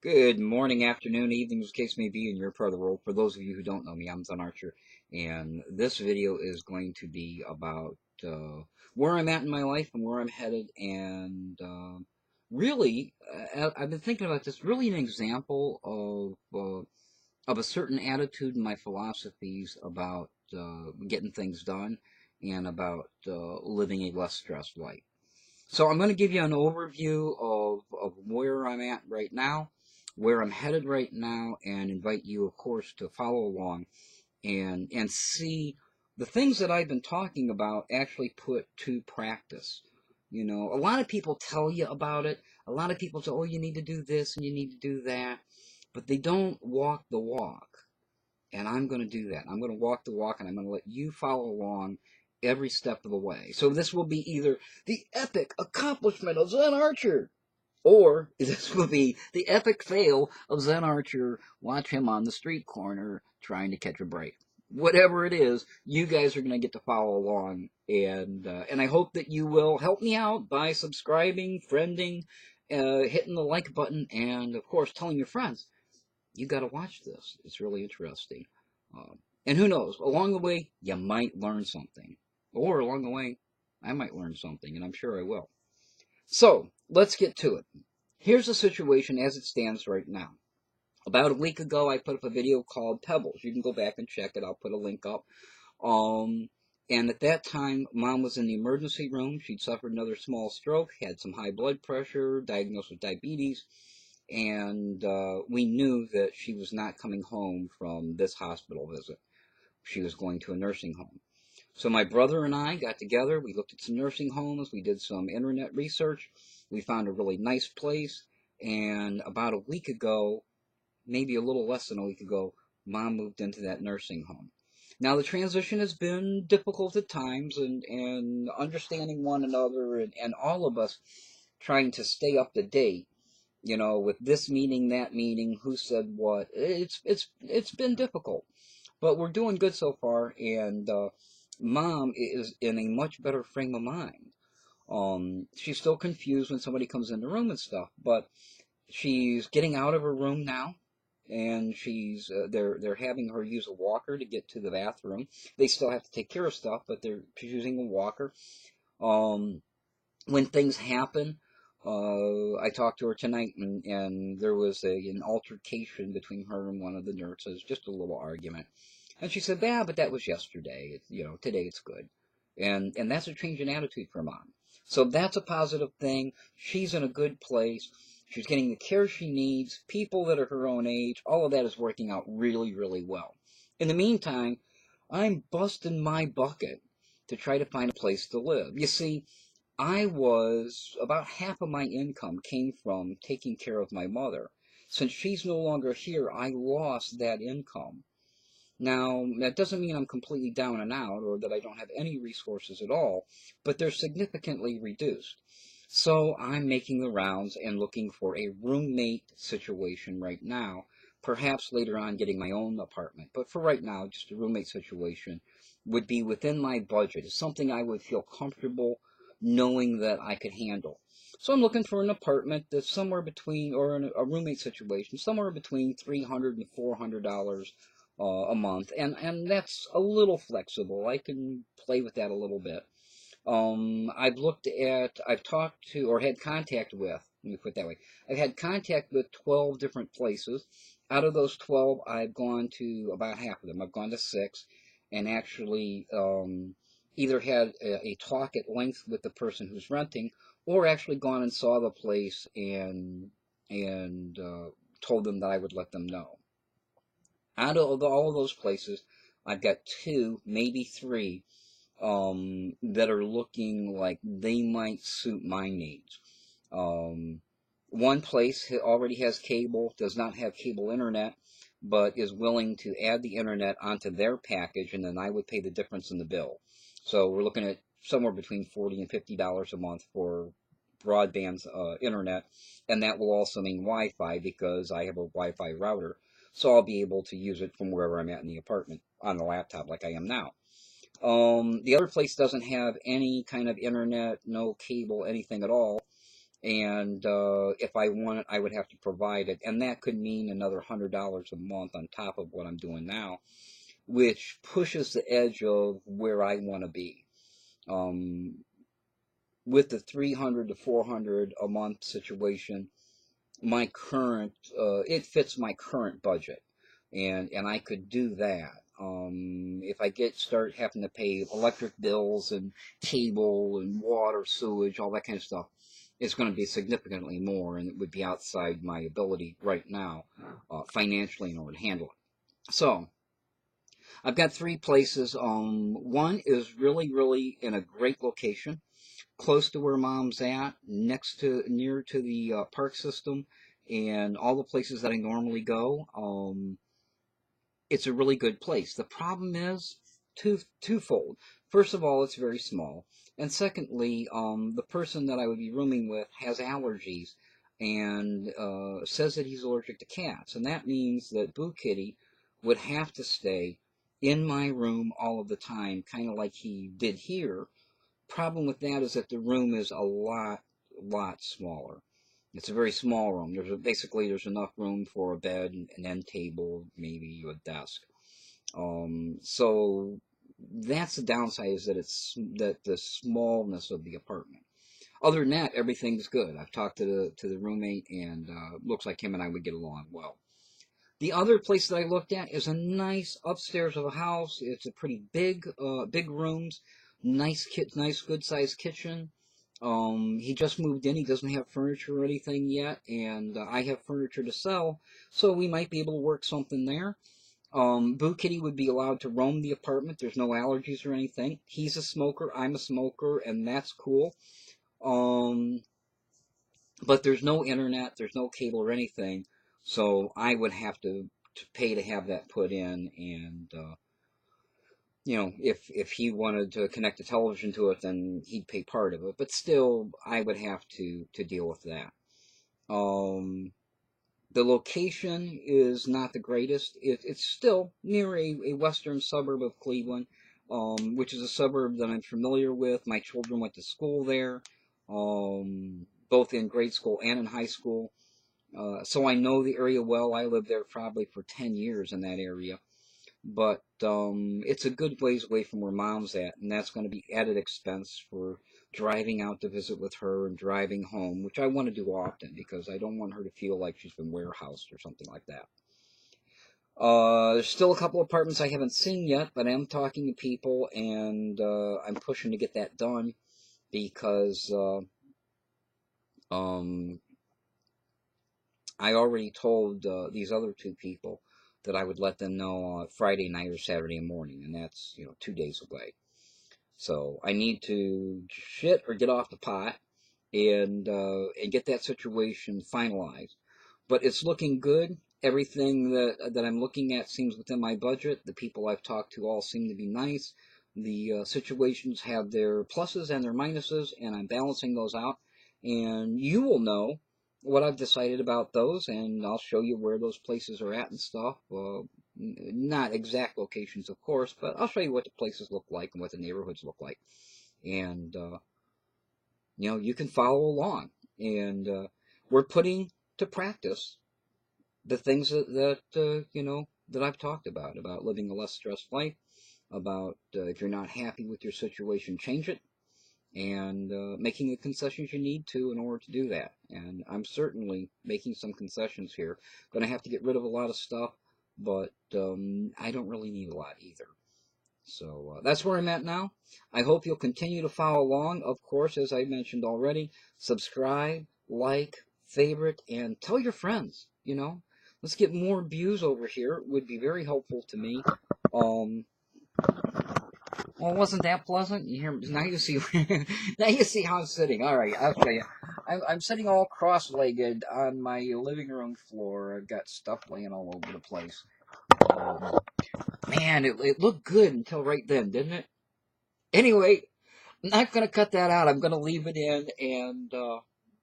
Good morning, afternoon, evening, as the case may be in your part of the world. For those of you who don't know me, I'm Zen Archer, and this video is going to be about where I'm at in my life and where I'm headed, and really, I've been thinking about this. Really, an example of a certain attitude in my philosophies about getting things done and about living a less stressed life. So I'm going to give you an overview of where I'm at right now, where I'm headed right now, and invite you, of course, to follow along and see the things that I've been talking about actually put to practice. You know, a lot of people tell you about it. A lot of people say, oh, you need to do this and you need to do that, but they don't walk the walk. And I'm going to do that. I'm going to walk the walk, and I'm going to let you follow along every step of the way. So this will be either the epic accomplishment of Zen Archer, or this will be the epic fail of Zen Archer. Watch him on the street corner trying to catch a break. Whatever it is, you guys are going to get to follow along, and I hope that you will help me out by subscribing, friending, hitting the like button, and of course telling your friends you got to watch this. It's really interesting. And who knows, along the way, you might learn something. Or along the way, I might learn something, and I'm sure I will. So, let's get to it. Here's the situation as it stands right now. About a week ago, I put up a video called Pebbles. You can go back and check it. I'll put a link up. Um, and at that time, Mom was in the emergency room. She'd suffered another small stroke, had some high blood pressure, diagnosed with diabetes, and we knew that she was not coming home from this hospital visit. She was going to a nursing home. So my brother and I got together. We looked at some nursing homes. We did some internet research. We found a really nice place. And about a week ago, maybe a little less than a week ago, Mom moved into that nursing home. Now, the transition has been difficult at times, and understanding one another, and all of us trying to stay up to date, you know, with this meeting, that meeting, who said what. It's been difficult, but we're doing good so far, and Mom is in a much better frame of mind. She's still confused when somebody comes in the room and stuff, but she's getting out of her room now, and they're having her use a walker to get to the bathroom. They still have to take care of stuff, but she's using a walker. Um, when things happen, I talked to her tonight, and there was an altercation between her and one of the nurses, just a little argument. And she said, "Yeah, but that was yesterday. Today it's good," and that's a change in attitude for Mom. So that's a positive thing. She's in a good place. She's getting the care she needs. People that are her own age, all of that is working out really, really well. In the meantime, I'm busting my bucket to try to find a place to live. You see, about half of my income came from taking care of my mother. Since she's no longer here, I lost that income. Now, that doesn't mean I'm completely down and out or that I don't have any resources at all, but they're significantly reduced. So I'm making the rounds and looking for a roommate situation right now. Perhaps later on getting my own apartment. But for right now, just a roommate situation would be within my budget. It's something I would feel comfortable knowing that I could handle. So I'm looking for an apartment that's somewhere between, or a roommate situation, somewhere between $300 and $400 a month, and that's a little flexible. I can play with that a little bit. I've talked to, or had contact with, let me put it that way. I've had contact with 12 different places. Out of those 12, I've gone to about half of them. I've gone to 6, and actually either had a talk at length with the person who's renting, or actually gone and saw the place and told them that I would let them know. Out of all of those places, I've got 2, maybe 3, that are looking like they might suit my needs. One place already has cable, does not have cable internet, but is willing to add the internet onto their package, and then I would pay the difference in the bill. So we're looking at somewhere between $40 and $50 a month for broadband internet, and that will also mean Wi-Fi because I have a Wi-Fi router, so I'll be able to use it from wherever I'm at in the apartment on the laptop like I am now. The other place doesn't have any kind of internet, no cable, anything at all. And if I want it, I would have to provide it, and that could mean another $100 a month on top of what I'm doing now, which pushes the edge of where I want to be. Um, with the 300 to 400 a month situation, my current it fits my current budget, and I could do that. If I start having to pay electric bills and cable and water, sewage, all that kind of stuff, it's going to be significantly more, and it would be outside my ability right now, financially, in order to handle it. So I've got three places. One is really, really in a great location, close to where mom's at, near to the park system and all the places that I normally go. It's a really good place. The problem is twofold. First of all, it's very small, and secondly, the person that I would be rooming with has allergies and says that he's allergic to cats, and that means that Boo Kitty would have to stay in my room all of the time, kind of like he did here. Problem with that is that the room is a lot smaller. It's a very small room. Basically there's enough room for a bed, an end table, maybe a desk. So that's the downside, is that that the smallness of the apartment. Other than that, everything's good. I've talked to the roommate, and looks like him and I would get along well. The other place that I looked at is a nice upstairs of a house. It's a pretty big rooms, nice good sized kitchen. He just moved in. He doesn't have furniture or anything yet, and I have furniture to sell, so we might be able to work something there. Boo Kitty would be allowed to roam the apartment. There's no allergies or anything. He's a smoker. I'm a smoker, and that's cool. Um, but there's no internet, there's no cable or anything, so I would have to pay to have that put in, and if he wanted to connect the television to it, then he'd pay part of it, but still, I would have to deal with that. The location is not the greatest. It's still near a western suburb of Cleveland, which is a suburb that I'm familiar with. My children went to school there, both in grade school and in high school. So I know the area well. I lived there probably for 10 years in that area. But it's a good ways away from where mom's at, and that's going to be added expense for driving out to visit with her and driving home, which I want to do often because I don't want her to feel like she's been warehoused or something like that. There's still a couple apartments I haven't seen yet, but I am talking to people, and I'm pushing to get that done because um, I already told these other two people that I would let them know Friday night or Saturday morning, and that's 2 days away. So I need to shit or get off the pot and get that situation finalized. But it's looking good. Everything that I'm looking at seems within my budget. The people I've talked to all seem to be nice. The situations have their pluses and their minuses, and I'm balancing those out. And you will know what I've decided about those, and I'll show you where those places are at and stuff. Not exact locations, of course, but I'll show you what the places look like and what the neighborhoods look like. And you can follow along. And we're putting to practice the things that I've talked about living a less stressed life, about if you're not happy with your situation, change it, and making the concessions you need to in order to do that. And I'm certainly making some concessions here. Going to have to get rid of a lot of stuff, but I don't really need a lot either. So that's where I'm at now. I hope you'll continue to follow along. Of course, as I mentioned already, subscribe, like, favorite, and tell your friends. Let's get more views over here. It would be very helpful to me. Well, wasn't that pleasant? You hear? Now you see. Now you see how I'm sitting. All right, I'll show you. I'm sitting all cross-legged on my living room floor. I've got stuff laying all over the place. Man, it looked good until right then, didn't it? Anyway, I'm not going to cut that out. I'm going to leave it in, and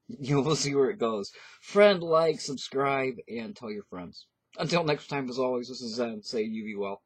we'll see where it goes. Friend, like, subscribe, and tell your friends. Until next time, as always, this is Zen. Say you be well.